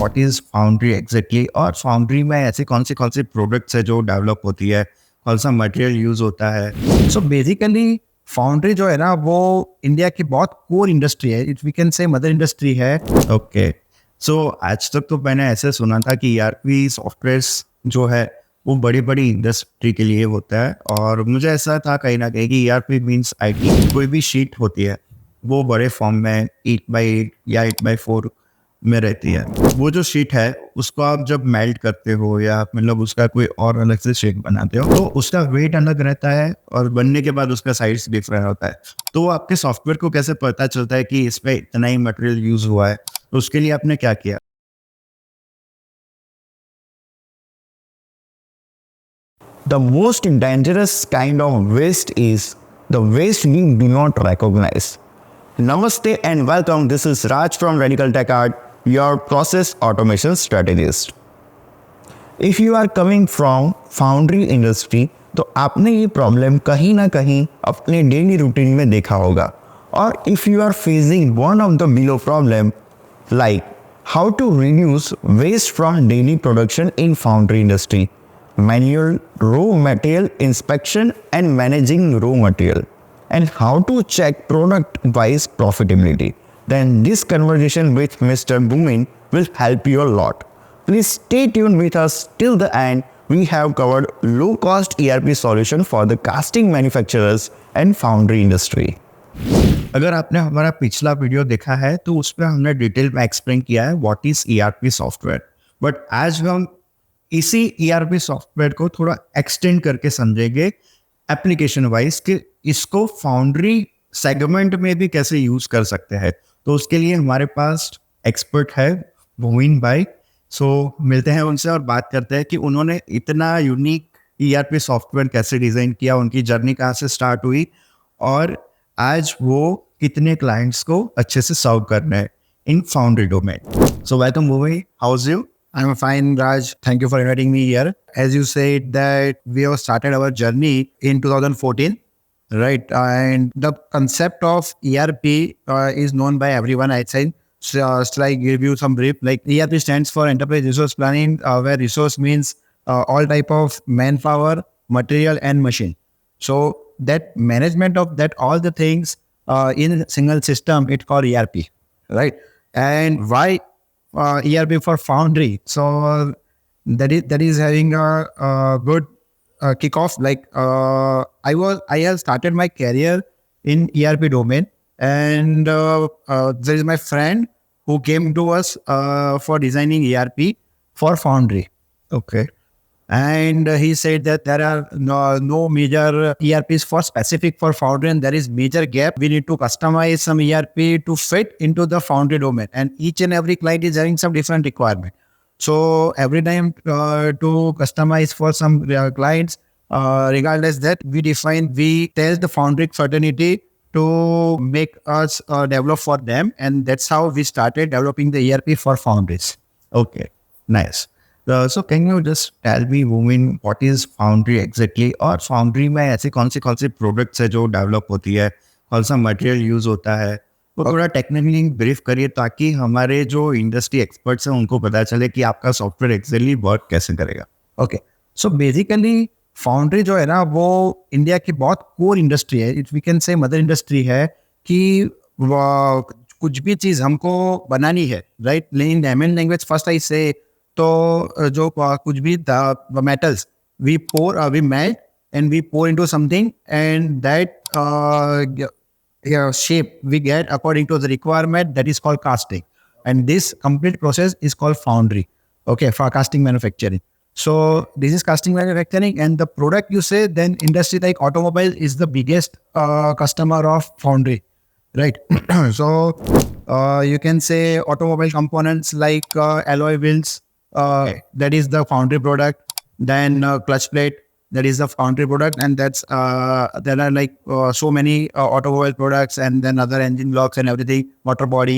What is foundry exactly, और foundry में ऐसी कौन सी प्रोडक्ट्स है जो डेवलप होती है, कौन सा मटेरियल यूज होता है। सो बेसिकली फाउंड्री जो है ना वो इंडिया की बहुत कोर इंडस्ट्री है, it we can say mother industry है। ओके, सो आज तक तो मैंने ऐसे सुना था कि ईआरपी सॉफ्टवेयर्स जो है वो बड़ी बड़ी इंडस्ट्री के लिए होता है, और मुझे ऐसा था कहीं ना कहीं कि ईआरपी मीन्स आईटी। कोई भी शीट होती है वो बड़े फॉर्म में 8x8 या 8x4 में रहती है। वो जो शीट है उसको आप जब मेल्ट करते हो या मतलब उसका कोई और अलग से शेप बनाते हो तो उसका वेट अलग रहता है और बनने के बाद उसका साइज डिफरेंट होता है। तो आपके सॉफ्टवेयर को कैसे पता चलता है कि इस पे इतना ही मटेरियल यूज हुआ है? तो उसके लिए आपने क्या किया? The most dangerous kind of waste is the waste we do not recognize. Namaste and welcome. This is Raj from Radical Tech Art, your process automation strategist. If you are coming from foundry industry, तो आपने ये problem कहीं ना कहीं अपने daily routine में देखा होगा। और if you are facing one of the below problem like how to reduce waste from daily production in foundry industry, manual raw material inspection and managing raw material, and how to check product wise profitability, then this conversation with Mr. Boomin will help you a lot. Please stay tuned with us till the end. We have covered low cost ERP solution for the casting manufacturers and foundry industry. अगर आपने हमारा पिछला video देखा है तो उस पर हमने डिटेल में एक्सप्लेन किया है what is ERP software, but आज हम इसी ईआरपी सॉफ्टवेयर को थोड़ा एक्सटेंड करके समझेंगे एप्लीकेशन वाइज कि इसको फाउंड्री सेगमेंट में भी कैसे यूज कर सकते हैं। तो उसके लिए हमारे पास एक्सपर्ट है भूमिन भाई। सो मिलते हैं उनसे और बात करते हैं कि उन्होंने इतना यूनिक ईआरपी सॉफ्टवेयर कैसे डिजाइन किया, उनकी जर्नी कहाँ से स्टार्ट हुई और आज वो कितने क्लाइंट्स को अच्छे से सर्व कर रहे हैं in foundry domain. So welcome Bhumi, how are you? I'm fine, Raj. Thank you for inviting me here. As you said that we have started our journey in 2014, right? And the concept of ERP is known by everyone, I'd say. So, shall I give you some brief? Like ERP stands for Enterprise Resource Planning, where resource means all type of manpower, material, and machine. So that management of that all the things in a single system, it's called ERP, right? And why ERP for Foundry? So that is having a good kickoff. Like I have started my career in ERP domain, and there is my friend who came to us for designing ERP for Foundry. Okay. And he said that there are no major ERPs for specific for Foundry, and there is major gap. We need to customize some ERP to fit into the Foundry domain, and each and every client is having some different requirement. So every time to customize for some clients, regardless that we tell the Foundry fraternity to make us develop for them, and that's how we started developing the ERP for Foundries. Okay, nice. So can you just tell me Boomin what is foundry exactly, और foundry में ऐसी कौन सी products है जो develop होती है, कौन सा मटेरियल यूज होता है, वो थोड़ा टेक्निकली ब्रीफ करिए ताकि हमारे जो इंडस्ट्री एक्सपर्ट्स हैं उनको पता चले कि आपका सॉफ्टवेयर एक्चुअली वर्क कैसे करेगा। ओके, सो बेसिकली फाउंड्री जो है ना वो इंडिया की बहुत कोर इंडस्ट्री है, it we can say mother industry है कि कुछ भी चीज़ हमको बनानी है, right? In layman language first I say तो जो कुछ भी metals we melt and we pour into something and that shape we get according to the requirement, that is called casting, and this complete process is called foundry. Okay, for casting manufacturing. So this is casting manufacturing, and the product you say, then industry like automobile is the biggest customer of foundry, right? So you can say automobile components like alloy wheels, that is the foundry product. Then clutch plate, that is the foundry product, and that's there are like so many automobile products, and then other engine blocks and everything, motor body.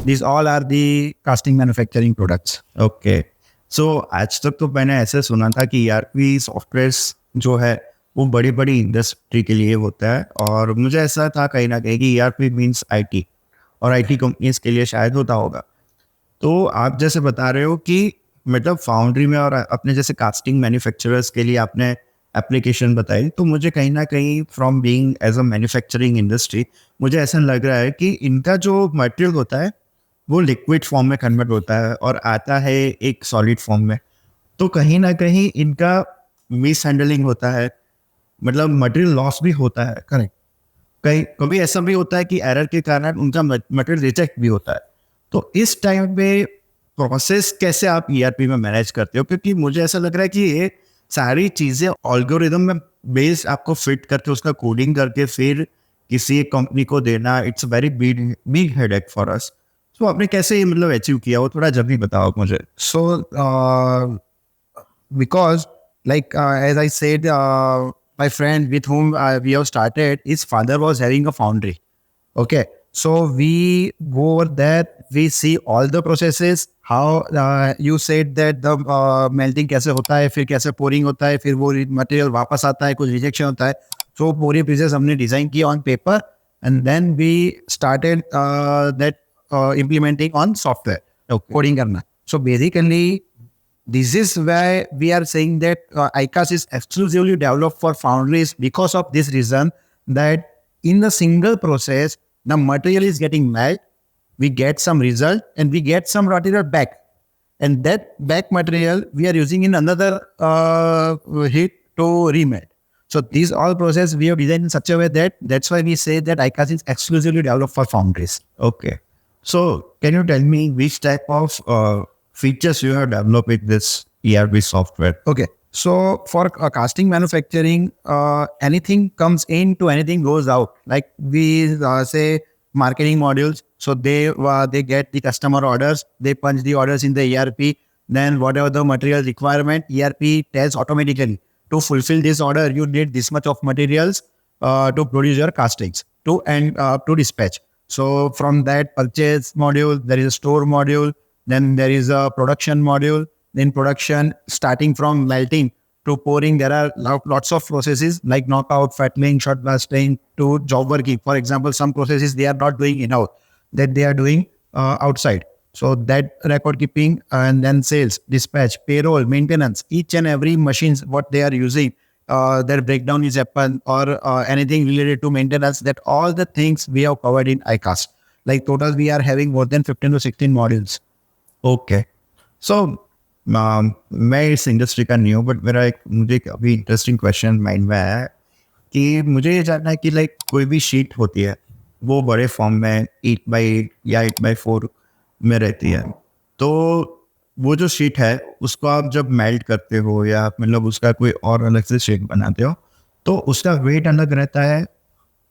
These all are the casting manufacturing products. Okay. So आज तक तो मैंने ऐसे सुना था कि ERP softwares जो है वो बड़ी बड़ी इंडस्ट्री के लिए होता है, और मुझे ऐसा था कहीं ना कहीं कि ईआरपी मीन्स आईटी, और आईटी कंपनीज के लिए शायद होता होगा। तो आप जैसे बता रहे हो कि मतलब फाउंड्री में और अपने जैसे कास्टिंग मैन्युफैक्चरर्स के लिए आपने एप्लीकेशन बताई, तो मुझे कहीं ना कहीं from being as a manufacturing industry मुझे ऐसा लग रहा है कि इनका जो मटेरियल होता है वो लिक्विड फॉर्म में कन्वर्ट होता है और आता है एक सॉलिड फॉर्म में। तो कहीं ना कहीं इनका मिस हैंडलिंग होता है, मतलब मटेरियल लॉस भी होता है। करेक्ट। कहीं कभी ऐसा भी होता है कि एरर के कारण उनका मटेरियल रिजेक्ट भी होता है। तो इस टाइम पे प्रोसेस कैसे आप ईआरपी में मैनेज करते हो? क्योंकि मुझे ऐसा लग रहा है कि ये सारी चीज़ें ऑल्गोरिदम में बेस्ड आपको फिट करके उसका कोडिंग करके फिर किसी एक कंपनी को देना, it's very big big headache for us. तो आपने कैसे ये मतलब अचीव किया, वो थोड़ा जल्दी बताओ मुझे। So, because as I said, my friend with whom we have started, his father was having a foundry. Okay, so we go over there, we see all the processes. How you said that the melting कैसे होता है, फिर कैसे pouring होता है, फिर वो material वापस आता है, कुछ rejection होता है. So पूरी process हमने design की on paper, and then we started that implementing on software, coding करना. So basically, this is why we are saying that ICAS is exclusively developed for foundries because of this reason, that in a single process, the material is getting melt, we get some result, and we get some material back. And that back material we are using in another heat to remelt. So these all process we have designed in such a way that that's why we say that ICAS is exclusively developed for foundries. Okay. So can you tell me which type of features you have developed with this ERP software? Okay. So for casting manufacturing, anything comes in to anything goes out. Like we say marketing modules. So they get the customer orders, they punch the orders in the ERP. Then whatever the material requirement, ERP tells automatically to fulfill this order, you need this much of materials to produce your castings to dispatch. So from that purchase module, there is a store module, then there is a production module. Then production, starting from melting to pouring, there are lots of processes like knockout, fettling, shot blasting to job working. For example, some processes they are not doing in-house, that they are doing outside. So that record keeping and then sales, dispatch, payroll, maintenance, each and every machines what they are using, their breakdown is happen or anything related to maintenance. That all the things we have covered in ICAST. Like total, we are having more than 15 to 16 modules. Okay. So मैं इस industry का नहीं हूँ, but मुझे अभी interesting question mind में आया है कि मुझे ये जानना है कि लाइक कोई भी शीट होती है वो बड़े फॉर्म में 8x8 या 8x4 में रहती है, तो वो जो शीट है उसको आप जब मेल्ट करते हो या मतलब उसका कोई और अलग से शेप बनाते हो तो उसका वेट अलग रहता है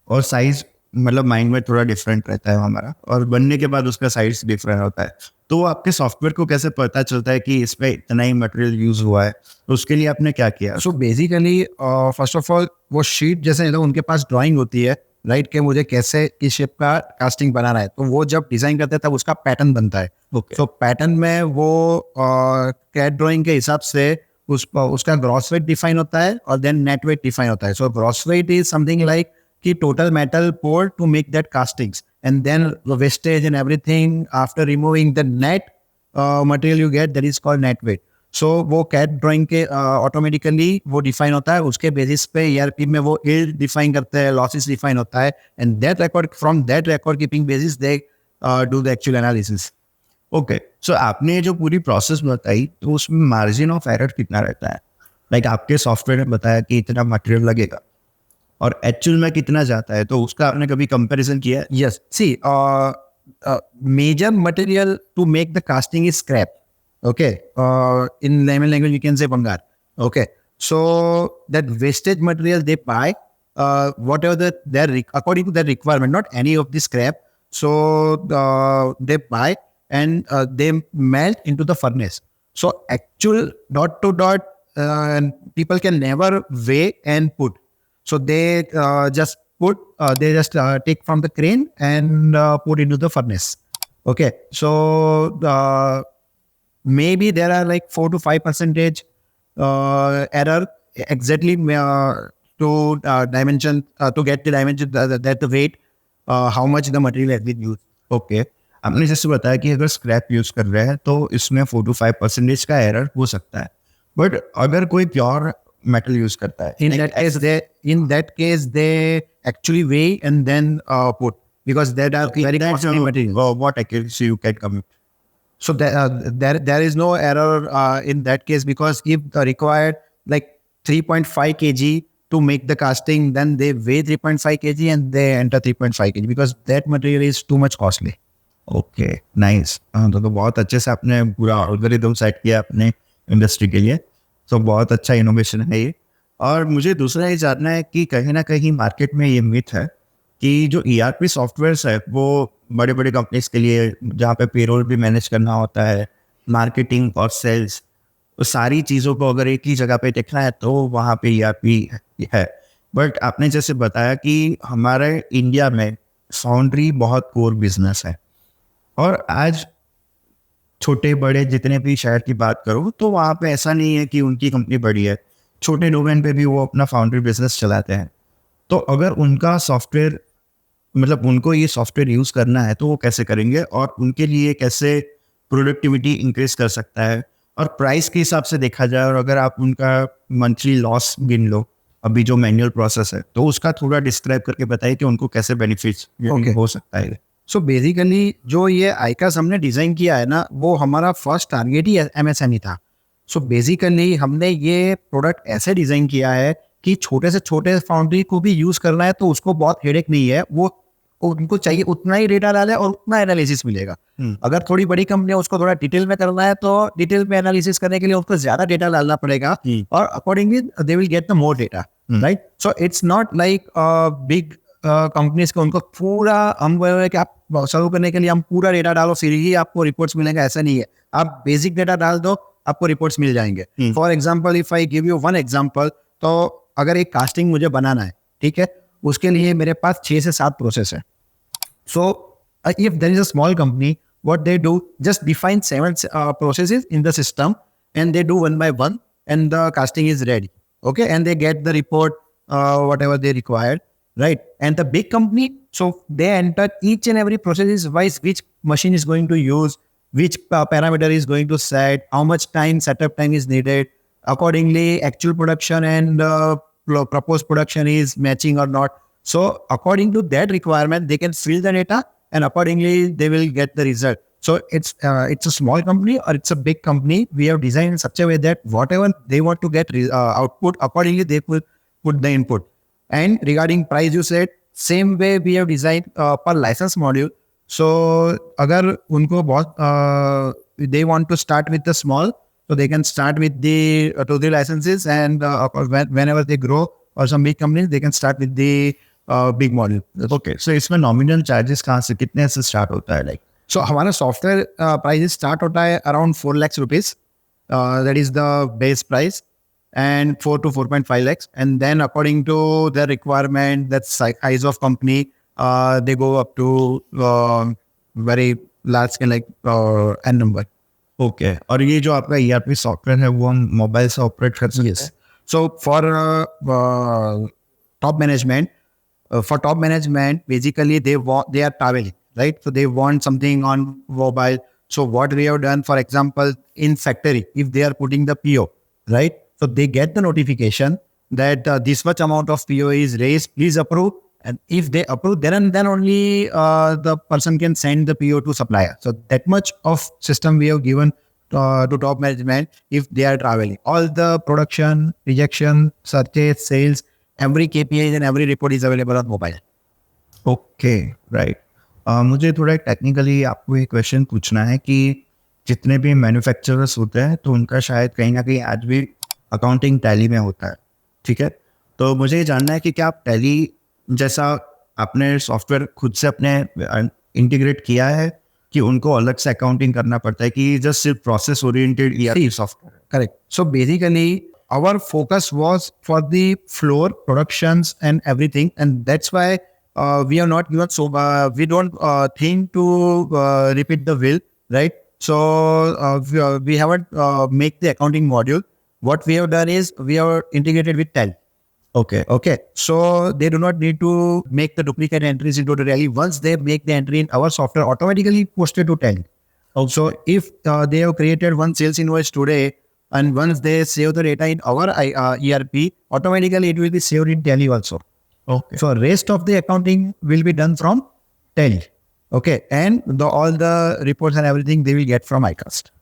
और साइज मतलब माइंड में थोड़ा डिफरेंट रहता है हमारा, और बनने के बाद उसका साइज डिफरेंट होता है। तो आपके सॉफ्टवेयर को कैसे पता चलता है कि इसमें इतना ही मटेरियल यूज हुआ है? तो उसके लिए आपने क्या किया? So basically first of all वो शीट जैसे तो उनके पास ड्राइंग होती है, राइट, कि मुझे कैसे किस शेप का कास्टिंग बनाना है, तो वो जब डिजाइन करते हैं तब उसका पैटर्न बनता है। तो पैटर्न में वो कैट ड्राइंग के हिसाब से उसका ग्रॉस वेट डिफाइन होता है और देन नेट वेट डिफाइन होता है। So gross weight is something like कि total metal poured to make that castings, and then the wastage and everything after removing the net material you get, that is called net weight. So वो CAD drawing के automatically वो define होता है, उसके basis पे ERP में वो yield define करते हैं, losses define होता है, and that record from that record keeping basis they do the actual analysis. Okay, so आपने जो पूरी प्रोसेस बताई तो उसमें मार्जिन ऑफ एरर कितना रहता है? लाइक आपके सॉफ्टवेयर ने बताया कि इतना मटेरियल लगेगा और एक्चुअल में कितना जाता है, तो उसका आपने कभी कंपैरिजन किया? Yes. See, major material to make the casting is scrap. Okay. In layman language, we can say bangar. Okay. So that wastage material they buy, whatever according to their requirement, not any of the scrap. So they buy and they melt into the furnace. So actual dot to dot, people can never weigh and put. So they just take from the crane and put into the furnace. Okay. So maybe there are like 4 to 5% error exactly to dimension to get the dimension that the weight, how much the material has been used. Okay, आपने जैसे बताया कि अगर scrap use कर रहे हैं तो इसमें 4 to 5% का एरर हो सकता है, बट अगर कोई प्योर मेटल यूज करता है, In that case they actually weigh and then put, because that are very costly materials. what accuracy you can commit? So there is no error in that case, because if the required like 3.5 kg to make the casting, then they weigh 3.5 kg and they enter 3.5 kg, because that material is too much costly. Okay, nice. हाँ, तो बहुत अच्छे से आपने पूरा algorithm set किया अपने industry के लिए, तो बहुत अच्छा इनोवेशन है ये। और मुझे दूसरा ये जानना है कि कहीं ना कहीं मार्केट में ये मिथ है कि जो ERP सॉफ्टवेयर्स है वो बड़े बड़े कंपनीज के लिए, जहाँ पे पेरोल भी मैनेज करना होता है, मार्केटिंग और सेल्स, वो सारी चीज़ों को अगर एक ही जगह पे देखना है तो वहाँ पे ERP है। बट आपने जैसे बताया कि हमारे इंडिया में फाउंड्री बहुत कोर बिजनेस है, और आज छोटे बड़े जितने भी शहर की बात करूँ तो वहाँ पे ऐसा नहीं है कि उनकी कंपनी बड़ी है, छोटे डोमेन पे भी वो अपना फाउंड्री बिजनेस चलाते हैं। तो अगर उनका सॉफ्टवेयर, मतलब उनको ये सॉफ्टवेयर यूज़ करना है तो वो कैसे करेंगे, और उनके लिए कैसे प्रोडक्टिविटी इंक्रीज कर सकता है, और प्राइस के हिसाब से देखा जाए, और अगर आप उनका मंथली लॉस गिन लो, अभी जो मैनुअल प्रोसेस है, तो उसका थोड़ा डिस्क्राइब करके बताइए कि उनको कैसे बेनिफिट्स हो सकता है। सो बेसिकली जो ये आईकास हमने डिज़ाइन किया है ना, वो हमारा फर्स्ट टारगेट ही MSME था। सो बेसिकली हमने ये प्रोडक्ट ऐसे डिज़ाइन किया है कि छोटे से छोटे फाउंड्री को भी यूज़ करना है तो उसको बहुत हेडेक नहीं है, वो उनको चाहिए उतना ही डेटा डाले और उतना एनालिसिस मिलेगा। अगर थोड़ी बड़ी कंपनी है उसको थोड़ा डिटेल में करना है तो डिटेल में एनालिसिस करने के लिए उसको ज़्यादा डेटा डालना पड़ेगा, और accordingly they will get the more data, right. So it's not like big companies को उनको पूरा हम बोल रहे हैं कि आप सर्व करने के लिए हम पूरा डेटा डालो फिर ही आपको रिपोर्ट्स मिलेंगे, ऐसा नहीं है। आप बेसिक डेटा डाल दो, आपको रिपोर्ट्स मिल जाएंगे। For example, if I give you one example, तो अगर एक कास्टिंग मुझे बनाना है, ठीक है, उसके लिए मेरे पास 6 से 7 प्रोसेस है। So if there is a small company, what they do, just define 7 processes in the system and they do one by one and the casting is ready, okay, and they get the report whatever they required, right? And the big company, so they enter each and every process is wise, which machine is going to use, which parameter is going to set, how much time setup time is needed, accordingly actual production and proposed production is matching or not. So according to that requirement they can fill the data and accordingly they will get the result. So it's a small company or it's a big company, we have designed in such a way that whatever they want to get output, accordingly they will put the input. And regarding price, you said same way we have designed per license module. So agar unko bahut they want to start with the small, so they can start with the 2-3 licenses, and whenever they grow, or some big companies they can start with the big module. Okay, so इसमें nominal charges कहाँ से, कितने से start होता है? Like So हमारा software price start होता है around 4 lakhs rupees, that is the base price, and 4 to 4.5 lakhs, and then according to their requirement, that size of company, they go up to very large scale, like n number. Okay, और ये जो आपका ERP software है वो हम mobile से operate कर सकते हैं? So for top management, basically they are traveling, right? So they want something on mobile. So what we have done, for example, in factory, if they are putting the PO, right? So they get the notification that this much amount of PO is raised, please approve. And if they approve, then only the person can send the PO to supplier. So that much of system we have given to top management if they are traveling. All the production, rejection, searches, sales, every KPI and every report is available on mobile. Okay, right. मुझे थोड़ा technically आपको एक question पूछना है कि जितने भी manufacturers होते हैं तो उनका शायद कहीं ना कहीं आज भी अकाउंटिंग टैली में होता है, ठीक है? तो मुझे ये जानना है कि क्या आप टैली जैसा आपने सॉफ्टवेयर खुद से अपने इंटीग्रेट किया है कि उनको अलग से अकाउंटिंग करना पड़ता है, कि जस्ट सिर्फ process oriented ERP software? Correct. So basically, our focus was for the floor productions and everything, and that's why we are not given we don't think to repeat the wheel, right? So we haven't make the accounting module. What we have done is we are integrated with Tally. Okay. Okay, so they do not need to make the duplicate entries into the Tally. Once they make the entry in our software, automatically posted to Tally. Okay. So if they have created one sales invoice today, and once they save the data in our ERP, automatically it will be saved in Tally also. Okay. So rest of the accounting will be done from Tally. Okay, and all the reports and everything they will get from iCast.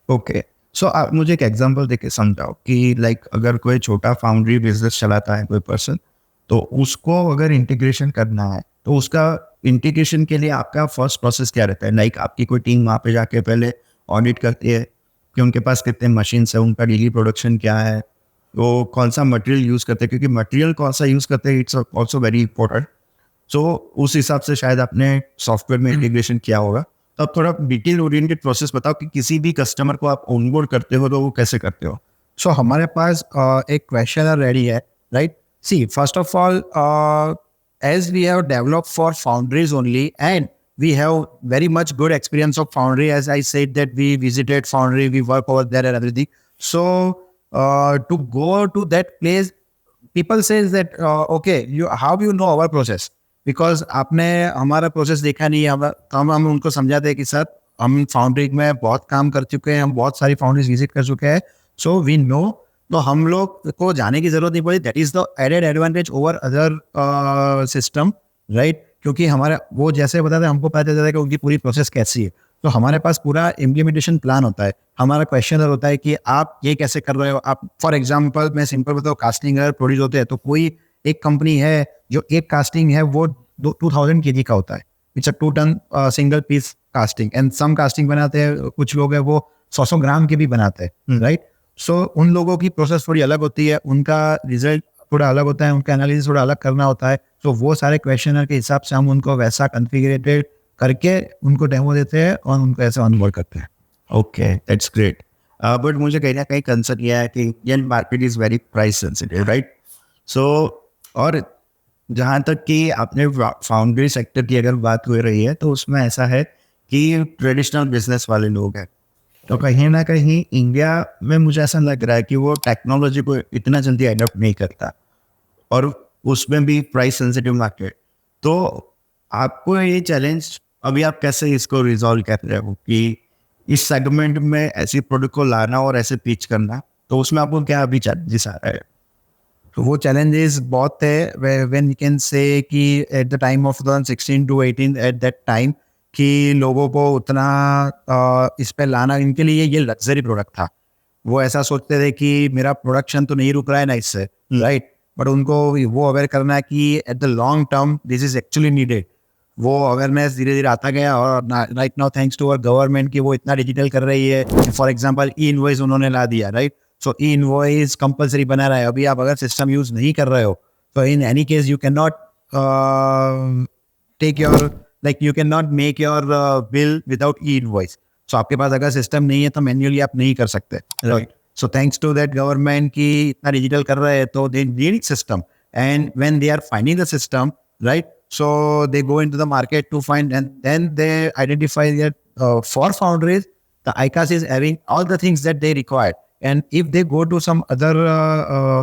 Okay so आप मुझे एक example देके समझाओ कि like अगर कोई छोटा foundry business चलाता है कोई पर्सन, तो उसको अगर इंटीग्रेशन करना है तो उसका इंटीग्रेशन के लिए आपका फर्स्ट प्रोसेस क्या रहता है? लाइक आपकी कोई टीम वहाँ पे जाके पहले ऑडिट करती है कि उनके पास कितने मशीन्स है, उनका डेली प्रोडक्शन क्या है, वो कौन सा मटेरियल यूज़ करते हैं, क्योंकि मटेरियल कौन सा यूज़ करते हैं इट्स ऑल्सो वेरी इंपॉर्टेंट. सो उस हिसाब से शायद आपने सॉफ्टवेयर में इंटीग्रेशन किया होगा. तो आप थोड़ा डिटेल ओरिएंटेड प्रोसेस बताओ कि किसी भी कस्टमर को आप ऑनबोर्ड करते हो तो वो कैसे करते हो? So हमारे पास एक क्वेश्चनर रेडी है, right? See, first of all, as we have developed for foundries only, and we have very much good experience of foundry. As I said that we visited foundry, we work over there and everything. So to go to that place, people says that okay, how you know our process? Because आपने हमारा process देखा नहीं है. हम उनको समझाते हैं कि सर हम फाउंड्री में बहुत काम कर चुके हैं, हम बहुत सारी फाउंड्रीज विजिट कर चुके हैं, सो वी नो. तो हम लोग को जाने की जरूरत नहीं पड़ी. That is the added advantage over other system, right? क्योंकि हमारा वो जैसे बताते हैं हमको पता चलता है कि उनकी पूरी प्रोसेस कैसी है. तो हमारे पास पूरा इम्प्लीमेंटेशन प्लान होता है. हमारा क्वेश्चनर होता है कि आप ये कैसे कर रहे हो. आप फॉर एग्जांपल मैं सिंपल बताऊँ, कास्टिंग अगर प्रोड्यूस होते हैं तो कोई एक कंपनी है जो एक कास्टिंग है वो 2000 kg का होता है. It's a 2 ton single piece casting. And some casting बनाते हैं, कुछ लोग हैं वो 100 ग्राम के भी बनाते हैं, राइट? सो उन लोगों की प्रोसेस थोड़ी अलग होती है, उनका रिजल्ट थोड़ा अलग होता है, उनका एनालिसिस थोड़ा अलग करना होता है. तो वो सारे क्वेश्चनर के हिसाब से हम उनको वैसा कॉन्फ़िगरेटेड करके उनको डेमो देते हैं और उनको ऐसे ऑनबोर्ड करते हैं. Okay, that's great. बट मुझे कहीं ना कहीं कंसर्न यह है कि Indian market is very price sensitive, right? So और जहाँ तक कि आपने फाउंड्री सेक्टर की अगर बात हो रही है तो उसमें ऐसा है कि ट्रेडिशनल बिजनेस वाले लोग हैं, तो कहीं ना कहीं इंडिया में मुझे ऐसा लग रहा है कि वो टेक्नोलॉजी को इतना जल्दी अडॉप्ट नहीं करता, और उसमें भी प्राइस सेंसिटिव मार्केट. तो आपको ये चैलेंज अभी आप कैसे इसको रिजॉल्व कर रहे हो कि इस सेगमेंट में ऐसी प्रोडक्ट को लाना और ऐसे पिच करना, तो उसमें आपको क्या अभी चैलेंजेस आ रहा है? तो वो चैलेंजेस बहुत है. व्हेन वी कैन से कि at the time of 2016 to 18 at that time कि लोगों को उतना इस पे लाना, इनके लिए ये लग्जरी प्रोडक्ट था. वो ऐसा सोचते थे कि मेरा प्रोडक्शन तो नहीं रुक रहा है ना इससे, राइट? बट उनको वो अवेयर करना है कि at the long term this is actually needed. वो अवेयरनेस धीरे धीरे आता गया, और right now thanks to our government कि वो इतना डिजिटल कर रही है. फॉर एग्जांपल ई इनवॉइस उन्होंने ला दिया, राइट? सो ई इनवॉइस कंपलसरी बना रहा है. अभी आप अगर सिस्टम यूज नहीं कर रहे हो तो in any case you can not take your you can not make your bill without e invoice. So आपके पास अगर सिस्टम नहीं है तो मैन्युअली आप नहीं कर सकते, right? So thanks to that government की इतना डिजिटल कर रहे हैं, तो they need system. And when they are finding the system, right, so they go into the market to find, and then they identify that for foundries the ICAS is having all the things that they require. And if they go to some other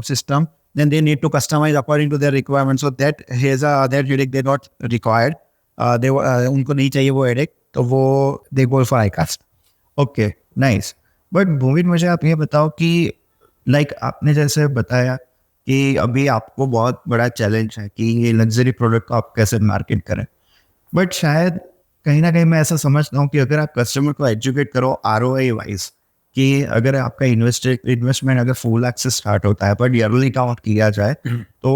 system, then they need to customize according to their requirements. So that has that headache they not required. They उनको नहीं चाहिए वो headache, तो वो they go for ICAS. Okay, nice. But Bhumit, मुझे आप ये बताओ कि लाइक आपने जैसे बताया कि अभी आपको बहुत बड़ा चैलेंज है कि ये लग्जरी प्रोडक्ट को आप कैसे मार्केट करें, बट शायद कहीं ना कहीं मैं ऐसा समझता हूँ कि अगर आप कस्टमर को एजुकेट करो ROI वाइज, कि अगर आपका इन्वेस्टमेंट अगर 4 लाख से स्टार्ट होता है बट ईयरली काउंट किया जाए तो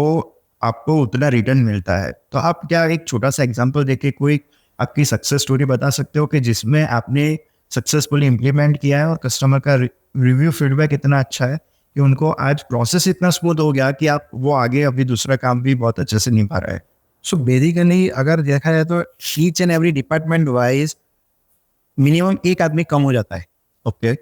आपको उतना रिटर्न मिलता है. तो आप क्या एक छोटा सा एग्जांपल देके कोई आपकी सक्सेस स्टोरी बता सकते हो कि जिसमें आपने सक्सेसफुली इम्प्लीमेंट किया है और कस्टमर का रिव्यू फीडबैक इतना अच्छा है कि उनको आज प्रोसेस इतना स्मूथ हो गया कि आप वो आगे अभी दूसरा काम भी बहुत अच्छे से निभा रहे हैं? सो बेसिकली अगर देखा जाए तो each and every department wise minimum एक आदमी कम हो जाता है. ओके,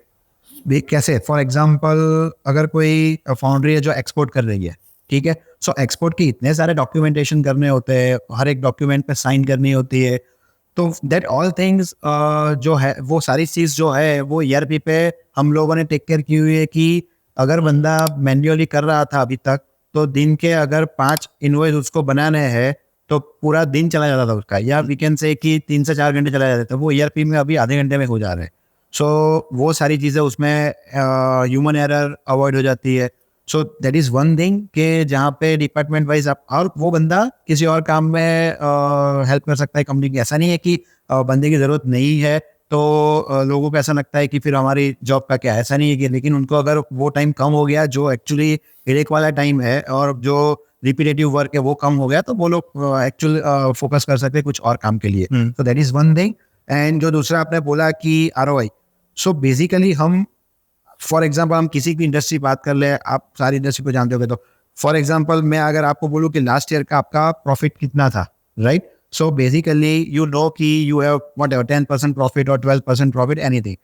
कैसे? फॉर एग्जांपल अगर कोई फाउंड्री है जो एक्सपोर्ट कर रही है, ठीक है, सो एक्सपोर्ट के इतने सारे डॉक्यूमेंटेशन करने होते हैं, हर एक डॉक्यूमेंट पे साइन करनी होती है. तो दैट ऑल थिंग्स जो है वो सारी चीज़ जो है वो ERP पे हम लोगों ने टेक केयर की हुई है कि अगर बंदा मैन्युअली कर रहा था अभी तक, तो दिन के अगर 5 इनवॉइस उसको बनाने हैं तो पूरा दिन चला जाता था उसका, या वी कैन से कि 3 से 4 घंटे चला जाता था, वो ERP में अभी आधे घंटे में हो जा रहे हैं। सो वो सारी चीज़ें उसमें ह्यूमन एरर अवॉइड हो जाती है। सो दैट इज़ वन थिंग कि जहाँ पे डिपार्टमेंट वाइज आप, और वो बंदा किसी और काम में हेल्प कर सकता है कंपनी की। ऐसा नहीं है कि बंदे की ज़रूरत नहीं है तो लोगों को ऐसा लगता है कि फिर हमारी जॉब का क्या है, ऐसा नहीं है कि, लेकिन उनको अगर वो टाइम कम हो गया जो एक्चुअली हेडेक वाला टाइम है और जो रिपीटेटिव वर्क है वो कम हो गया, तो वो लोग एक्चुअल फोकस कर सकते हैं कुछ और काम के लिए। तो that is one thing. And जो दूसरा आपने बोला कि ROI, सो बेसिकली हम, फॉर एग्जाम्पल हम किसी भी इंडस्ट्री बात कर ले, आप सारी इंडस्ट्री को जानते होगे, तो फॉर एग्जाम्पल मैं अगर आपको बोलूँ कि लास्ट ईयर का आपका प्रॉफिट कितना था, right? So basically you know कि यू हैव व्हाटएवर 10% प्रॉफिट और 12% profit, anything.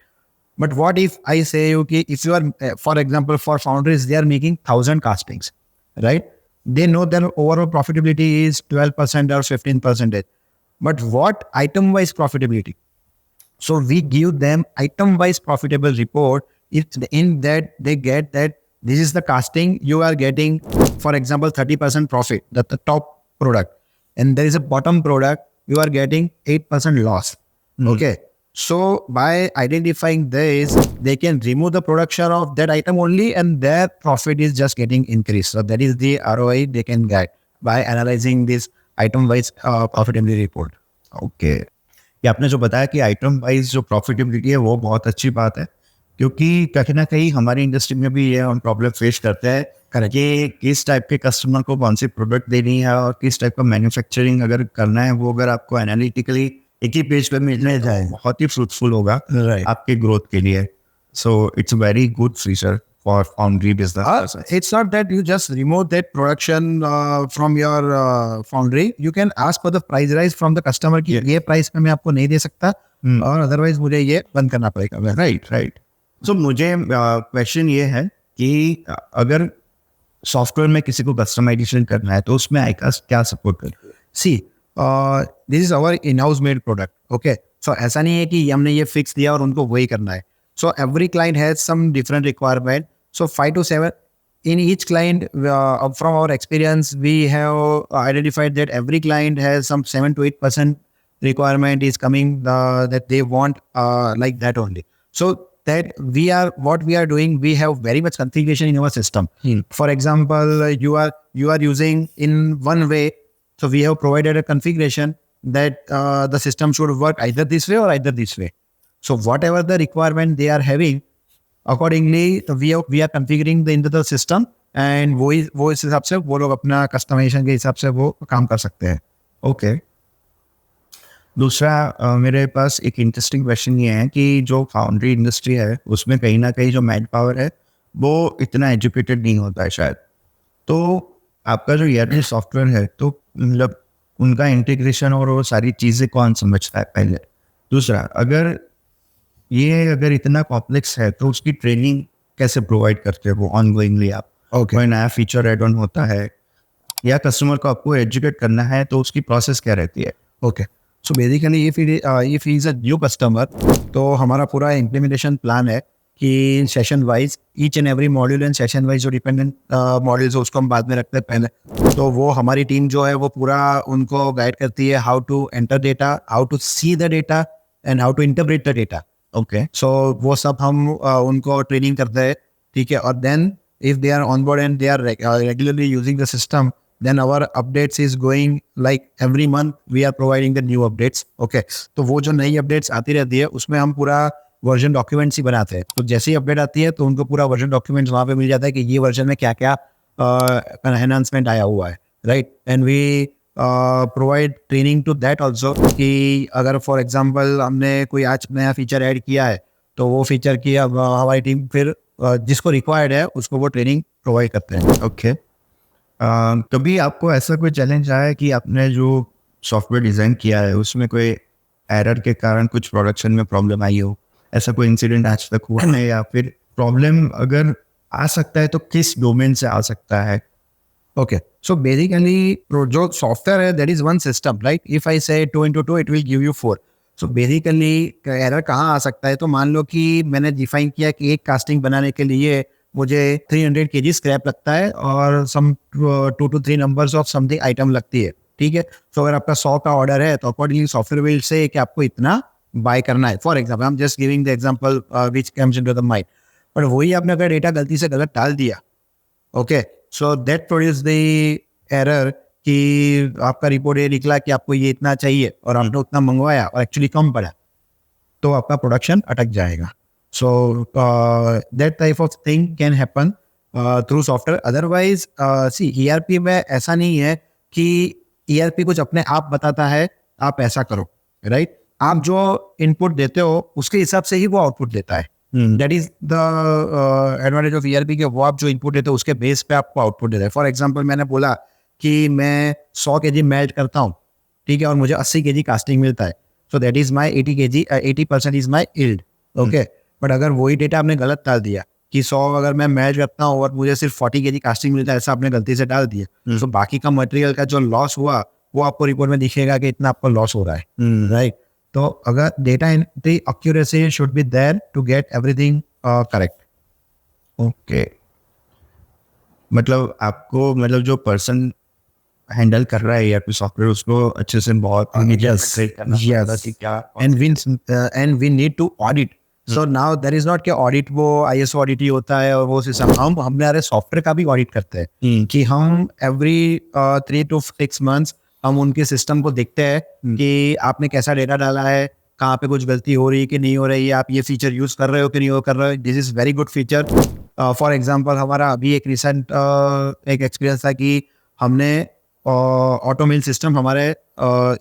But what if I say you कि if you are, for example, for foundries, they are making 1,000 castings, right? They know their overall profitability is 12% or 15%. But what item-wise profitability? So we give them item-wise profitable report. If in that they get that this is the casting, you are getting, for example, 30% profit, the top product. And there is a bottom product, you are getting 8% loss. Okay. So by identifying this, they can remove the production of that item only and their profit is just getting increased. So that is the ROI they can get by analyzing this item-wise profitability report. Okay, ये आपने जो बताया कि item wise जो profitability है वो बहुत अच्छी बात है, क्योंकि कहीं ना कहीं हमारी इंडस्ट्री में भी ये हम प्रॉब्लम फेस करते हैं कि किस टाइप के कस्टमर को कौन सी प्रोडक्ट देनी है और किस टाइप का मैन्युफैक्चरिंग अगर करना है, वो अगर आपको एनालिटिकली एक ही पेज पे मिलने जाए बहुत ही फ्रूटफुल होगा आपके ग्रोथ के लिए। So it's very good feature for foundry business. It's not that you just remove that production from your foundry. You can ask for the price rise from the customer कि ये price पे मैं आपको नहीं दे सकता और अदरवाइज मुझे ये बंद करना पड़ेगा। राइट। सो मुझे क्वेश्चन ये है कि अगर सॉफ्टवेयर में किसी को कस्टमाइजेशन करना है तो उसमें iCast क्या सपोर्ट करता है? See, this is our in-house made product. Okay, so ऐसा नहीं है कि हमने ये फिक्स दिया और उनको वही करना है। So every client has some different requirement. So 5 to 7 in each client. From our experience, we have identified that every client has some 7 to 8% requirement is coming that they want like that only. So that what we are doing, we have very much configuration in our system. For example, you are using in one way. So we have provided a configuration that the system should work either this way or either this way. So whatever the requirement they are having, accordingly we are configuring into the system and वो इस हिसाब से वो लोग अपना customization के हिसाब से वो काम कर सकते हैं। ओके। दूसरा मेरे पास एक इंटरेस्टिंग क्वेश्चन ये है कि जो फाउंड्री इंडस्ट्री है उसमें कहीं ना कहीं जो मैन पावर है वो इतना एजुकेटेड नहीं होता है शायद, तो आपका जो ERP सॉफ्टवेयर है तो मतलब उनका इंटीग्रेशन और वो सारी चीज़ें कौन समझता है पहले? दूसरा, अगर इतना कॉम्प्लेक्स है तो उसकी ट्रेनिंग कैसे प्रोवाइड करते हो ऑनगोइंगली आप? कोई नया फीचर एड ऑन होता है या कस्टमर को आपको एजुकेट करना है तो उसकी प्रोसेस क्या रहती है? Okay, so basically if he is a new customer तो हमारा पूरा इम्प्लीमेंटेशन प्लान है कि session wise each and every module and session wise जो डिपेंडेंट मॉड्यूल्स है उसको हम बाद में रखते हैं पहले। तो वो हमारी टीम जो है वो पूरा उनको गाइड करती है how to enter data, how to see the data and how to interpret the data. Okay, so वो सब हम उनको ट्रेनिंग करते हैं, ठीक है। और then if they are on board and they are regularly using the system, then our updates is going like every month we are providing the new updates. Okay, तो वो जो नई updates आती रहती है उसमें हम पूरा वर्जन डॉक्यूमेंट्स ही बनाते हैं। तो जैसे ही अपडेट आती है तो उनको पूरा वर्जन डॉक्यूमेंट्स वहाँ पे मिल जाता है कि ये वर्जन में क्या क्या एनहांसमेंट आया हुआ है, right. And we provide training to that also कि अगर फॉर एग्जाम्पल हमने कोई आज नया फीचर ऐड किया है तो वो फीचर की हमारी टीम फिर जिसको रिक्वायर्ड है उसको वो ट्रेनिंग प्रोवाइड करते हैं। ओके। कभी आपको ऐसा कोई चैलेंज आया है कि आपने जो सॉफ्टवेयर डिज़ाइन किया है उसमें कोई एरर के कारण कुछ प्रोडक्शन में प्रॉब्लम आई हो? ऐसा कोई इंसिडेंट आज तक हुआ है? या फिर प्रॉब्लम अगर आ सकता है तो किस डोमेन से आ सकता है? ओके, सो बेसिकली जो सॉफ्टवेयर है that is one system, right. If I से 2 into 2 it will give you 4। So basically error कहाँ आ सकता है? तो मान लो कि मैंने डिफाइन किया कि एक कास्टिंग बनाने के लिए मुझे 300 kg स्क्रैप लगता है और सम 2 to 3 numbers of something item लगती है, ठीक है। तो अगर आपका 100 का ऑर्डर है तो अकॉर्डिंगली सॉफ्टवेयर विल से कि आपको इतना बाय करना है। For example I am just giving the example which comes into the mind, but वही आपने अगर डेटा गलती से गलत डाल दिया, okay, so that produce the error कि आपका रिपोर्ट ये निकला कि आपको ये इतना चाहिए और आपने उतना मंगवाया और एक्चुअली कम पड़ा, तो आपका प्रोडक्शन अटक जाएगा। So that type of thing can happen through software. Otherwise C ERP में ऐसा नहीं है कि ईआरपी कुछ अपने आप बताता है आप ऐसा करो, राइट? आप जो इनपुट देते हो उसके हिसाब से ही वो आउटपुट देता है। That is the advantage of ERP के वो आप जो इनपुट देते हो उसके बेस पे आपको आउटपुट देता है। फॉर एग्जांपल मैंने बोला कि मैं 100 kg मेल्ट करता हूँ, ठीक है, और मुझे 80 kg कास्टिंग मिलता है, so that is my 80% is my yield, okay. But अगर वही डेटा आपने गलत डाल दिया कि 100 अगर मैं मेल्ट करता हूँ और मुझे सिर्फ 40 kg कास्टिंग मिलता है, ऐसा आपने गलती से डाल दिया, तो बाकी का मटेरियल का जो लॉस हुआ वो आपको रिपोर्ट में दिखेगा कि इतना आपको लॉस हो रहा है, राइट? तो अगर data entry accuracy should be there to get everything correct. Okay, मतलब आपको, मतलब जो पर्सन हैंडल कर रहा है या फिर सॉफ्टवेयर, उसको अच्छे से बहुत करना पड़ेगा कि क्या, and we need to audit. So now there is not कि ऑडिट वो ISO ऑडिट ही होता है और वो सिस्टम, हम हमारे सॉफ्टवेयर का भी ऑडिट करते हैं कि हम एवरी 3 to 6 months हम उनके सिस्टम को देखते हैं कि आपने कैसा डेटा डाला है, कहाँ पे कुछ गलती हो रही है कि नहीं हो रही है, आप ये फीचर यूज कर रहे हो कि नहीं हो कर रहे हो। This is very good feature. For example हमारा अभी एक रिसेंट एक एक्सपीरियंस था कि हमने ऑटो मिल सिस्टम हमारे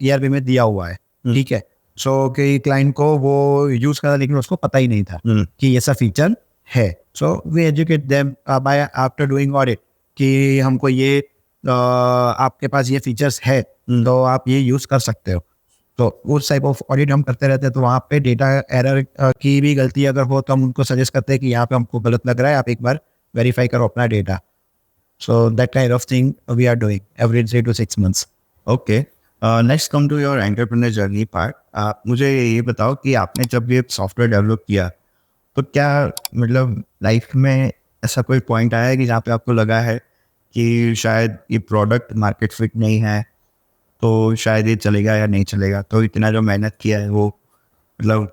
ERP में दिया हुआ है, ठीक है। सो कि क्लाइंट को वो यूज करा लेकिन उसको पता ही नहीं था कि ऐसा फीचर है। So we educate them by after doing audit कि हमको ये आपके पास ये फीचर्स है तो आप ये यूज कर सकते हो। तो उस टाइप ऑफ ऑडिट हम करते रहते हैं। तो वहाँ पे डेटा एरर की भी गलती अगर हो तो हम उनको सजेस्ट करते हैं कि यहाँ पे हमको गलत लग रहा है, आप एक बार वेरीफाई करो अपना data. So that kind of thing we are doing every 3 to 6 months. Okay, next come to your entrepreneur journey part. आप मुझे ये बताओ कि आपने जब ये सॉफ्टवेयर डेवलप किया तो क्या, मतलब लाइफ में ऐसा कोई पॉइंट आया है कि जहाँ पे आपको लगा है कि शायद ये प्रोडक्ट मार्केट फिट नहीं है, तो शायद ये चलेगा या नहीं चलेगा, तो इतना जो मेहनत किया है वो, मतलब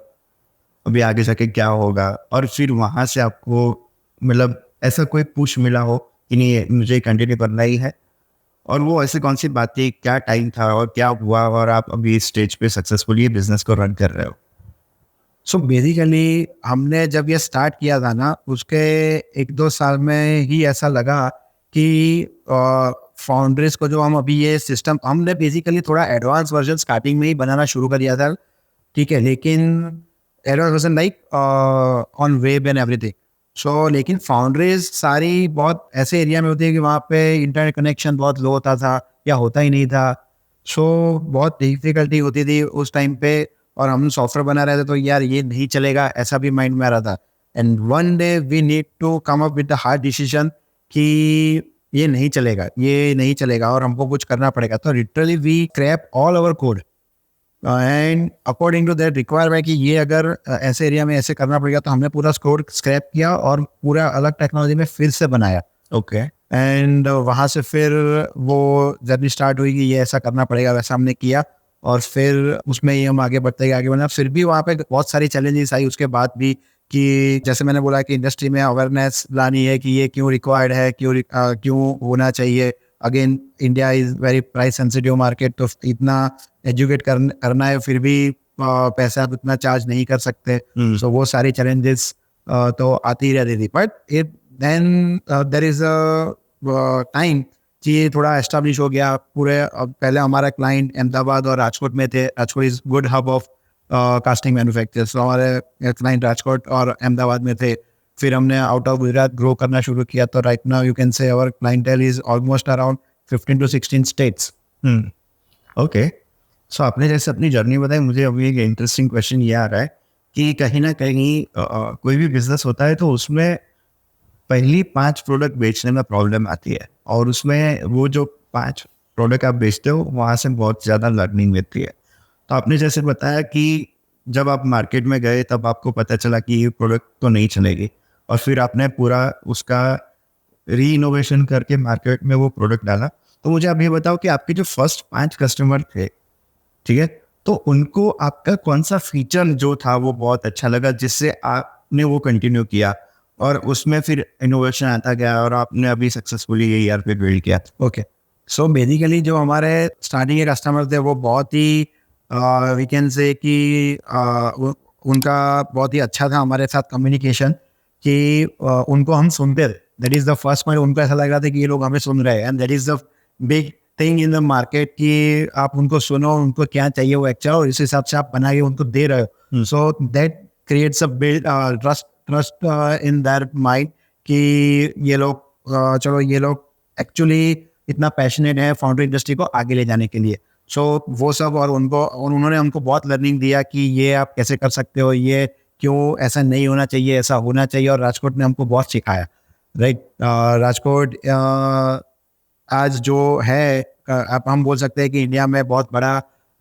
अभी आगे जाके क्या होगा, और फिर वहाँ से आपको मतलब ऐसा कोई पुश मिला हो कि नहीं मुझे कंटिन्यू करना ही है, और वो ऐसी कौन सी बात थी, क्या टाइम था और क्या हुआ, और आप अभी इस स्टेज पे सक्सेसफुली बिजनेस को रन कर रहे हो? सो बेसिकली हमने जब ये स्टार्ट किया था ना, उसके 1-2 साल में ही ऐसा लगा कि फाउंड्रीज को जो हम अभी ये सिस्टम, हमने बेसिकली थोड़ा एडवांस वर्जन स्टार्टिंग में ही बनाना शुरू कर दिया था, ठीक है, लेकिन advance version like on web and everything. So लेकिन फाउंड्रीज सारी बहुत ऐसे एरिया में होती है कि वहाँ पे इंटरनेट कनेक्शन बहुत लो होता था या होता ही नहीं था। सो बहुत डिफिकल्टी होती थी उस टाइम पे, और हम सॉफ्टवेयर बना रहे थे तो यार ये नहीं चलेगा, ऐसा भी माइंड में आ रहा था। And one day we need to come up with the hard decision कि ये नहीं चलेगा, ये नहीं चलेगा और हमको कुछ करना पड़ेगा। तो literally we crap all over code and according to that requirement कि ये अगर ऐसे एरिया में ऐसे करना पड़ेगा, तो हमने पूरा कोड स्क्रैप किया और पूरा अलग टेक्नोलॉजी में फिर से बनाया। ओके, एंड वहाँ से फिर वो जर्नी स्टार्ट हुई कि ये ऐसा करना पड़ेगा, वैसा हमने किया और फिर उसमें ही हम आगे बढ़ते गए, आगे बढ़ना। फिर भी वहाँ पे बहुत सारी चैलेंजेस आई उसके बाद भी, कि जैसे मैंने बोला कि इंडस्ट्री में अवेयरनेस लानी है कि ये क्यों रिक्वायर्ड है, क्यों होना चाहिए। Again India is very price sensitive market, तो इतना एजुकेट करना है, फिर भी पैसा आप इतना चार्ज नहीं कर सकते। सो वो सारी चैलेंजेस तो आती ही रहती थी। But it then there is a time कि थोड़ा एस्टेब्लिश हो गया पूरे। पहले हमारा क्लाइंट अहमदाबाद और राजकोट में थे। Rajkot is good hub of casting manufacturers, तो हमारे क्लाइंट राजकोट और अहमदाबाद में थे। फिर हमने आउट ऑफ गुजरात ग्रो करना शुरू किया। तो right now you can say our clientele is almost around 15 to 16 states. Okay, so आपने जैसे अपनी जर्नी बताई, मुझे अभी एक इंटरेस्टिंग क्वेश्चन ये आ रहा है कि कहीं ना कहीं कोई भी बिजनेस होता है तो उसमें पहली 5 प्रोडक्ट बेचने में प्रॉब्लम आती है, और उसमें वो जो 5 प्रोडक्ट आप बेचते हो वहाँ से बहुत ज़्यादा लर्निंग मिलती है। तो आपने जैसे बताया कि जब आप मार्केट में गए तब आपको पता चला कि ये प्रोडक्ट तो नहीं चलेगी, और फिर आपने पूरा उसका री इनोवेशन करके मार्केट में वो प्रोडक्ट डाला। तो मुझे आप ये बताओ कि आपके जो फर्स्ट 5 कस्टमर थे, ठीक है, तो उनको आपका कौन सा फीचर जो था वो बहुत अच्छा लगा जिससे आपने वो कंटिन्यू किया और उसमें फिर इनोवेशन आता गया और आपने अभी सक्सेसफुली ये ईआरपी बिल्ड किया? ओके, सो बेसिकली जो हमारे स्टार्टिंग के कस्टमर थे वो बहुत ही वी कैन से कि उनका बहुत ही अच्छा था हमारे साथ कम्युनिकेशन, कि उनको हम सुनते थे। That is the first point. उनको ऐसा लग रहा था कि ये लोग हमें सुन रहे हैं, and that is the big thing in the market कि आप उनको सुनो, उनको क्या चाहिए वो एक्चुअल, और इस हिसाब से आप बना के उनको दे रहे हो। So that creates a build trust in their mind कि ये लोग चलो ये लोग एक्चुअली इतना पैशनेट है फाउंड्री इंडस्ट्री को आगे ले जाने के लिए। सो वो सब, और उन्होंने हमको बहुत लर्निंग दिया कि ये आप कैसे कर सकते हो, ये क्यों ऐसा नहीं होना चाहिए, ऐसा होना चाहिए। और राजकोट ने हमको बहुत सिखाया, राइट। राजकोट आज जो है, अब हम बोल सकते हैं कि इंडिया में बहुत बड़ा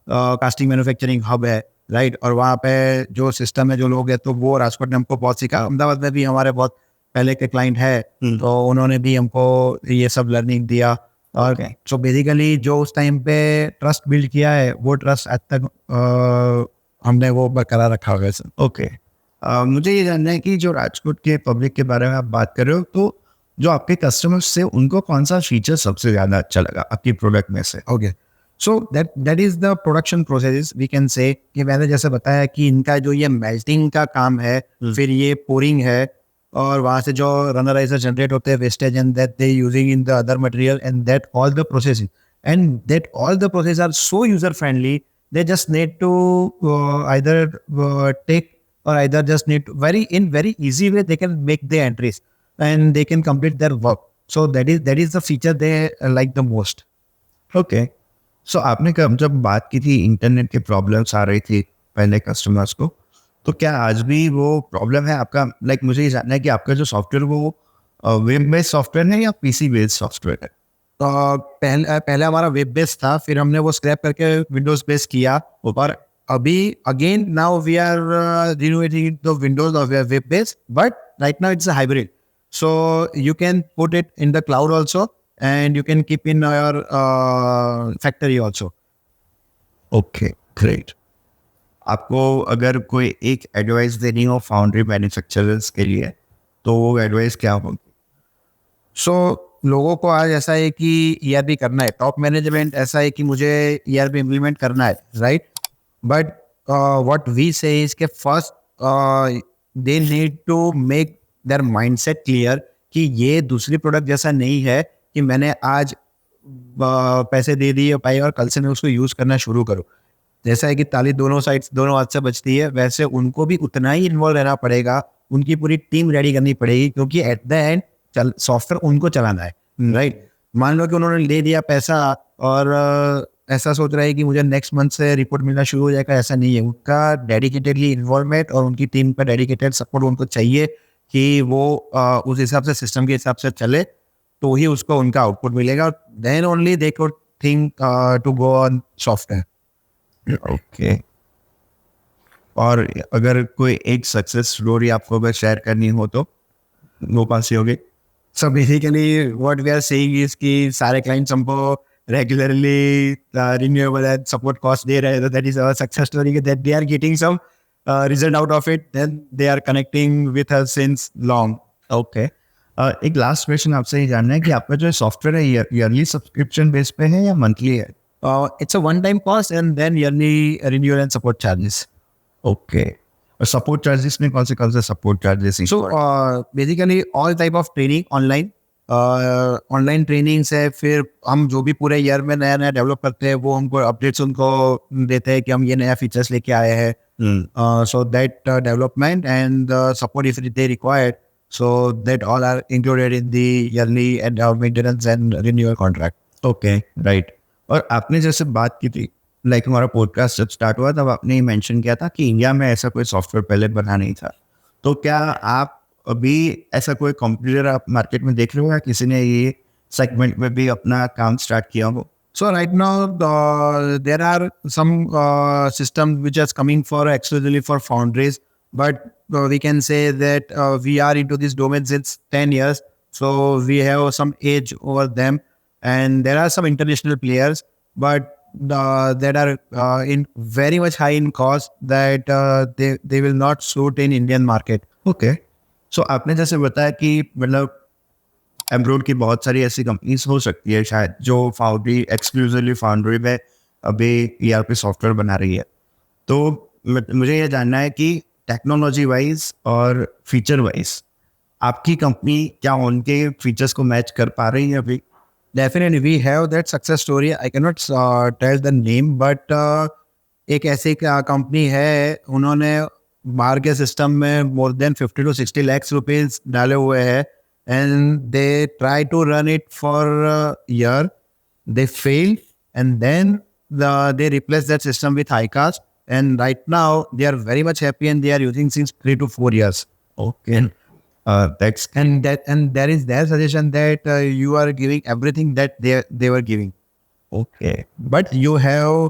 कास्टिंग मैन्युफैक्चरिंग हब है, राइट। और वहाँ पे जो सिस्टम है, जो लोग हैं, तो वो राजकोट ने हमको बहुत सिखा। अहमदाबाद में भी हमारे बहुत पहले के क्लाइंट है, तो उन्होंने भी हमको ये सब लर्निंग दिया। और सो बेसिकली जो उस टाइम पे ट्रस्ट बिल्ड किया है, वो ट्रस्ट आज तक हमने वो बरकरार रखा हुआ है सर। ओके, मुझे ये जानना है कि जो राजकोट के पब्लिक के बारे में आप बात कर रहे हो, तो जो आपके कस्टमर्स से उनको कौन सा फीचर सबसे ज़्यादा अच्छा लगा आपकी प्रोडक्ट में से? Okay, so that is the production process, we can say कि मैंने जैसे बताया कि इनका जो ये मेल्टिंग का काम है, फिर ये पोरिंग है, और वहाँ से जो रनराइजर जनरेट होते हैं wastage, and that they using in the other material, and that all the processing, and that all the process are so user friendly. They just need to either take, or either just need to very easy way they can make the entries and they can complete their work. So that is the feature they like the most. Okay, so आपने कब जब बात की थी internet की problems आ रही थी पहले कस्टमर्स को, तो क्या आज भी वो प्रॉब्लम है आपका? लाइक मुझे ये जानना है कि आपका जो सॉफ्टवेयर वो वेब बेस्ड सॉफ्टवेयर है या पीसी बेस्ड सॉफ्टवेयर है? तो पहले हमारा वेब बेस्ड था, फिर हमने वो स्क्रैप करके विंडोज बेस्ड किया, और अभी again now we are renovating the windows of web based, but right now it's a hybrid. So you can put it in the cloud also, and you can keep in your factory also. Okay, great. आपको अगर कोई एक advice देनी हो foundry manufacturers के लिए, तो वो एडवाइस क्या होगी? सो लोगों को आज ऐसा है कि ईआरपी करना है, टॉप मैनेजमेंट ऐसा है कि मुझे ईआरपी इम्प्लीमेंट करना है, right. But what we say is के first they need to make their mindset clear कि ये दूसरी प्रोडक्ट जैसा नहीं है कि मैंने आज पैसे दे दिए पाई और कल से मैं उसको यूज़ करना शुरू करूँ। जैसा है कि ताली दोनों साइड्स, दोनों हाथ से बजती है, वैसे उनको भी उतना ही इन्वॉल्व रहना पड़ेगा, उनकी पूरी टीम रेडी करनी पड़ेगी, क्योंकि एट द एंड सॉफ्टवेयर उनको चलाना है, राइट। मान लो कि उन्होंने ले दिया पैसा और ऐसा सोच रहा है कि मुझे नेक्स्ट मंथ से रिपोर्ट मिलना शुरू हो जाएगा, ऐसा नहीं है। उनका डेडिकेटेडली इन्वॉल्वमेंट और उनकी टीम का डेडिकेटेड सपोर्ट उनको चाहिए कि वो उस हिसाब से, सिस्टम के हिसाब से चले, तो ही उसको उनका आउटपुट मिलेगा, then only they could think to go on software. Okay, और अगर कोई एक सक्सेस स्टोरी आपको अगर शेयर करनी हो तो वो कौन सी होगी? So basically what we are saying is कि सारे क्लाइंट्स हमको regularly renewable and support cost दे रहे हैं, तो that is our success story, that they are getting some result out of it, then they are connecting with us since long. Okay, एक last question आपसे ये जानना है कि आपका जो सॉफ्टवेयर है ईयरली सब्सक्रिप्शन बेस पे है या मंथली है? It's a one time cost and then yearly renewal and support charges. Okay, और सपोर्ट चार्जेस में कौन से support charges? So basically all type of training online trainings है, फिर हम जो भी पूरे ईयर में नया नया डेवलप करते हैं वो हमको अपडेट्स उनको देते हैं कि हम ये नया फीचर्स लेके आए हैं, so that development and support if they required, so that all are included in the yearly and maintenance and renewal contract. Okay, right. और आपने जैसे बात की थी, लाइक हमारा पॉडकास्ट जब स्टार्ट हुआ तब आपने मेंशन किया था कि इंडिया में ऐसा कोई सॉफ्टवेयर पहले बना नहीं था, तो क्या आप अभी ऐसा कोई कॉम्पिटिटर आप मार्केट में देख रहे हो या किसी ने ये सेगमेंट में भी अपना काम स्टार्ट किया हो? So right now, there are some systems which are coming for exclusively for foundries, but we can say that we are into this domain since 10 years, so we have some edge over them. And there are some international players, but that are in very much high in cost, that they will not suit in Indian market. Okay, so आपने जैसे बताया कि मतलब AMOLED की बहुत सारी ऐसी companies हो सकती है शायद जो फाउंड्री एक्सक्लूसिवली फाउंड्री में अभी ईआरपी सॉफ्टवेयर बना रही है। तो मुझे ये जानना है कि टेक्नोलॉजी वाइज और फीचर वाइज आपकी कंपनी क्या उनके फीचर्स को मैच कर पा रही है अभी? Definitely, we have that success story. I cannot tell the name, but एक ऐसी कंपनी है, उन्होंने बाहर के सिस्टम में more than 50 to 60 lakhs rupees डाले हुए हैं, and they try to run it for year, they failed, and then they replaced that system with iCast, and right now they are very much happy and they are using since 3 to 4 years. Okay, that's And there is their suggestion that you are giving everything that they were giving, okay, but you have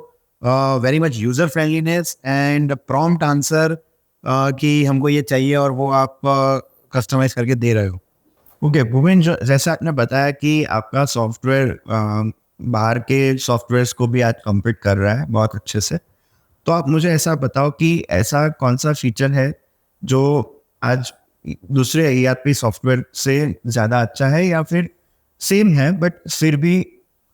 very much user friendliness and prompt answer कि हमको ये चाहिए और वो आप customise करके दे रहे हो. ओके भूपेन, जो जैसा आपने बताया कि आपका सॉफ्टवेयर बाहर के सॉफ्टवेयर्स को भी आज कम्पीट कर रहा है बहुत अच्छे से, तो आप मुझे ऐसा बताओ कि ऐसा कौन सा फीचर है जो आज दूसरे ईआरपी सॉफ्टवेयर से ज़्यादा अच्छा है या फिर सेम है बट फिर भी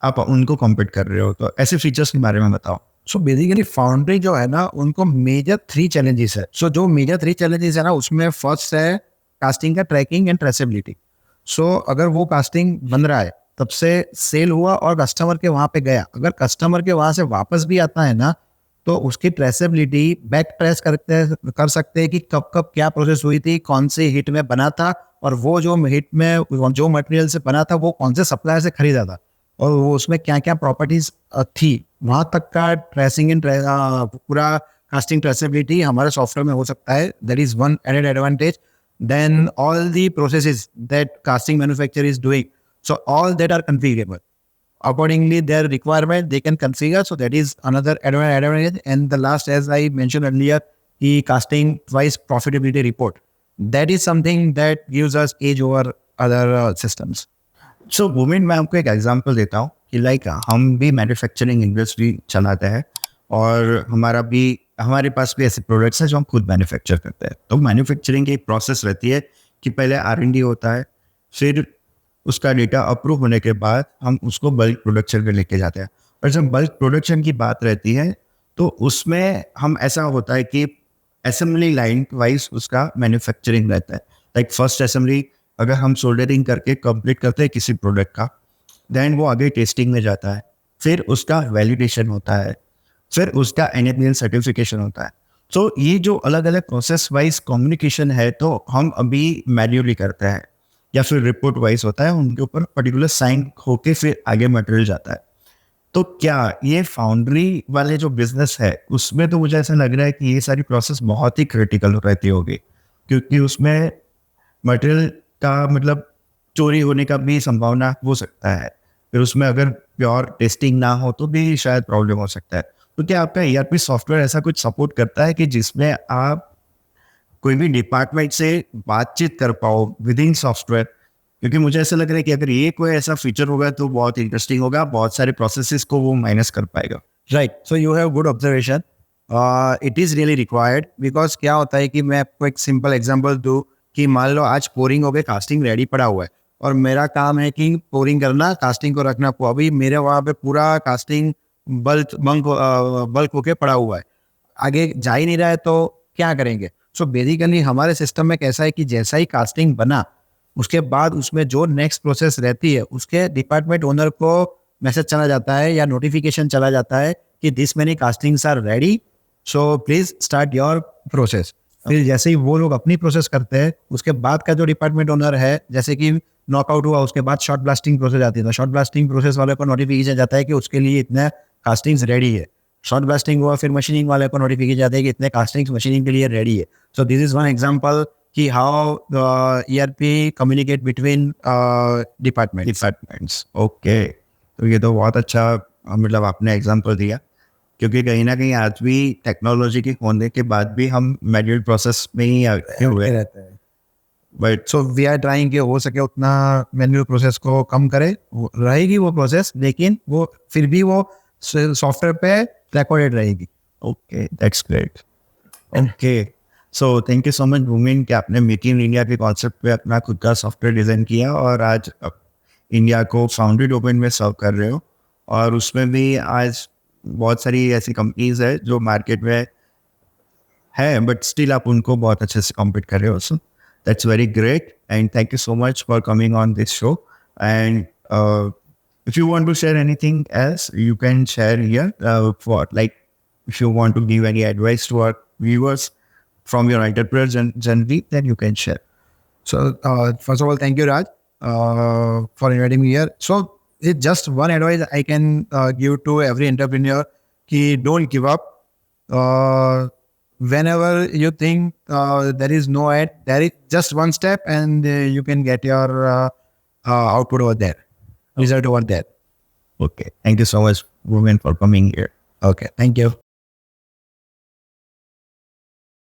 आप उनको कम्पीट कर रहे हो, तो ऐसे फीचर्स के बारे में बताओ. सो बेसिकली फाउंड्री जो है ना, उनको मेजर 3 चैलेंजेस है. सो जो मेजर 3 चैलेंजेस है ना, उसमें फर्स्ट है कास्टिंग का ट्रैकिंग एंड ट्रेसेबिलिटी. सो अगर वो कास्टिंग बन रहा है, तब से सेल हुआ और कस्टमर के वहाँ पे गया, अगर कस्टमर के वहाँ से वापस भी आता है ना, तो उसकी ट्रेसेबिलिटी बैक ट्रेस कर सकते हैं कि कब कब क्या प्रोसेस हुई थी, कौन से हिट में बना था, और वो जो हिट में जो मटेरियल से बना था वो कौन से सप्लायर से खरीदा था, और वो उसमें क्या क्या प्रॉपर्टीज थी, वहाँ तक का ट्रेसिंग एंड पूरा कास्टिंग ट्रेसेबिलिटी हमारे सॉफ्टवेयर में हो सकता है. That is one added advantage. Then all the processes that casting manufacturer is doing, so all that are configurable accordingly their requirement, they can configure. So that is another advantage. And the last, as I mentioned earlier, the casting wise profitability report, that is something that gives us edge over other systems. So women, मैं आपको एक example देता हूँ कि like हम भी manufacturing industry चलाते हैं और हमारे पास भी ऐसे प्रोडक्ट्स हैं जो हम खुद मैन्युफैक्चर करते हैं. तो मैन्युफैक्चरिंग की एक प्रोसेस रहती है कि पहले R&D होता है, फिर उसका डेटा अप्रूव होने के बाद हम उसको बल्क प्रोडक्शन में लेके जाते हैं. और जब बल्क प्रोडक्शन की बात रहती है तो उसमें हम ऐसा होता है कि असेंबली लाइन वाइज उसका मैन्युफैक्चरिंग रहता है. लाइक फर्स्ट असेंबली अगर हम सोल्डरिंग करके कंप्लीट करते हैं किसी प्रोडक्ट का, देन वो आगे टेस्टिंग में जाता है, फिर उसका वैलिडेशन होता है, फिर उसका NABL सर्टिफिकेशन होता है. तो ये जो अलग अलग प्रोसेस वाइज कम्युनिकेशन है, तो हम अभी मैन्युअली करते हैं या फिर रिपोर्ट वाइज होता है, उनके ऊपर पर्टिकुलर साइन होके फिर आगे मटेरियल जाता है. तो क्या ये फाउंड्री वाले जो बिजनेस है उसमें तो मुझे ऐसा लग रहा है कि ये सारी प्रोसेस बहुत ही क्रिटिकल रहती होगी, क्योंकि उसमें मटेरियल का मतलब चोरी होने का भी संभावना हो सकता है, फिर उसमें अगर प्योर टेस्टिंग ना हो तो भी शायद प्रॉब्लम हो सकता है. तो क्या आपका ERP सॉफ्टवेयर ऐसा कुछ सपोर्ट करता है कि जिसमें आप कोई भी डिपार्टमेंट से बातचीत कर पाओ विद इन सॉफ्टवेयर? क्योंकि मुझे ऐसा लग रहा है कि अगर ये कोई ऐसा फीचर होगा तो बहुत इंटरेस्टिंग होगा, बहुत सारे प्रोसेसेस को वो माइनस कर पाएगा. Right. So you have good observation. It is really required, because क्या होता है कि मैं आपको एक सिंपल एग्जांपल दूँ कि मान लो आज पोरिंग हो गई, कास्टिंग रेडी पड़ा हुआ है, और मेरा काम है कि पोरिंग करना, कास्टिंग को रखना. अभी मेरे वहाँ पे पूरा कास्टिंग बल्क होके पड़ा हुआ है, आगे जा ही नहीं रहा है, तो क्या करेंगे? सो बेसिकली हमारे सिस्टम में कैसा है कि जैसा ही कास्टिंग बना, उसके बाद उसमें जो नेक्स्ट प्रोसेस रहती है, उसके डिपार्टमेंट ओनर को मैसेज चला जाता है या नोटिफिकेशन चला जाता है कि this many castings are ready, so please start your process. फिर जैसे ही वो लोग अपनी प्रोसेस करते हैं, उसके बाद का जो डिपार्टमेंट ओनर है, जैसे कि नॉकआउट हुआ, उसके बाद शॉर्ट ब्लास्टिंग प्रोसेस आती है, तो शॉर्ट ब्लास्टिंग प्रोसेस वाले को नोटिफिकेशन जाता है कि उसके लिए इतने कास्टिंग्स रेडी है. शॉर्ट ब्लास्टिंग हुआ, फिर मशीनिंग वाले को नोटिफिकेशन जाता है कि इतने कास्टिंग्स मशीनिंग के लिए रेडी है. So this is one example कि how ERP communicate between departments. Okay, तो ये तो बहुत अच्छा मतलब आपने एग्जांपल दिया क्योंकि कहीं ना कहीं आज भी टेक्नोलॉजी के होने के बाद भी हम मैनुअल प्रोसेस में ही आगे हुए रहते हैं। But so we are trying कि हो सके उतना मैनुअल प्रोसेस को कम करे, रहेगी वो प्रोसेस, लेकिन वो फिर भी वो सॉफ्टवेयर पे रिकॉर्डेड रहेगी। Okay that's great. Okay so thank you so much भूमिन कि आपने मेक इन इंडिया के कॉन्सेप्ट पे अपना खुद का सॉफ्टवेयर डिज़ाइन किया और आज इंडिया को फाउंड्री डोमेन में सर्व कर रहे हो, और उसमें भी आज बहुत सारी ऐसी कंपनीज है जो मार्केट में है बट स्टिल आप उनको बहुत अच्छे से कॉम्पीट कर रहे हो। So that's very great and thank you so much for coming on this show and if you want to share anything else you can share here for like if you want to give any advice to our viewers from your entrepreneur journey then you can share. So first of all, thank you, Raj, for inviting me here. So it's just one advice I can give to every entrepreneur: ki don't give up. Whenever you think there is no end, there is just one step, and you can get your output over there, result over there. Okay, thank you so much women for coming here. Okay, thank you.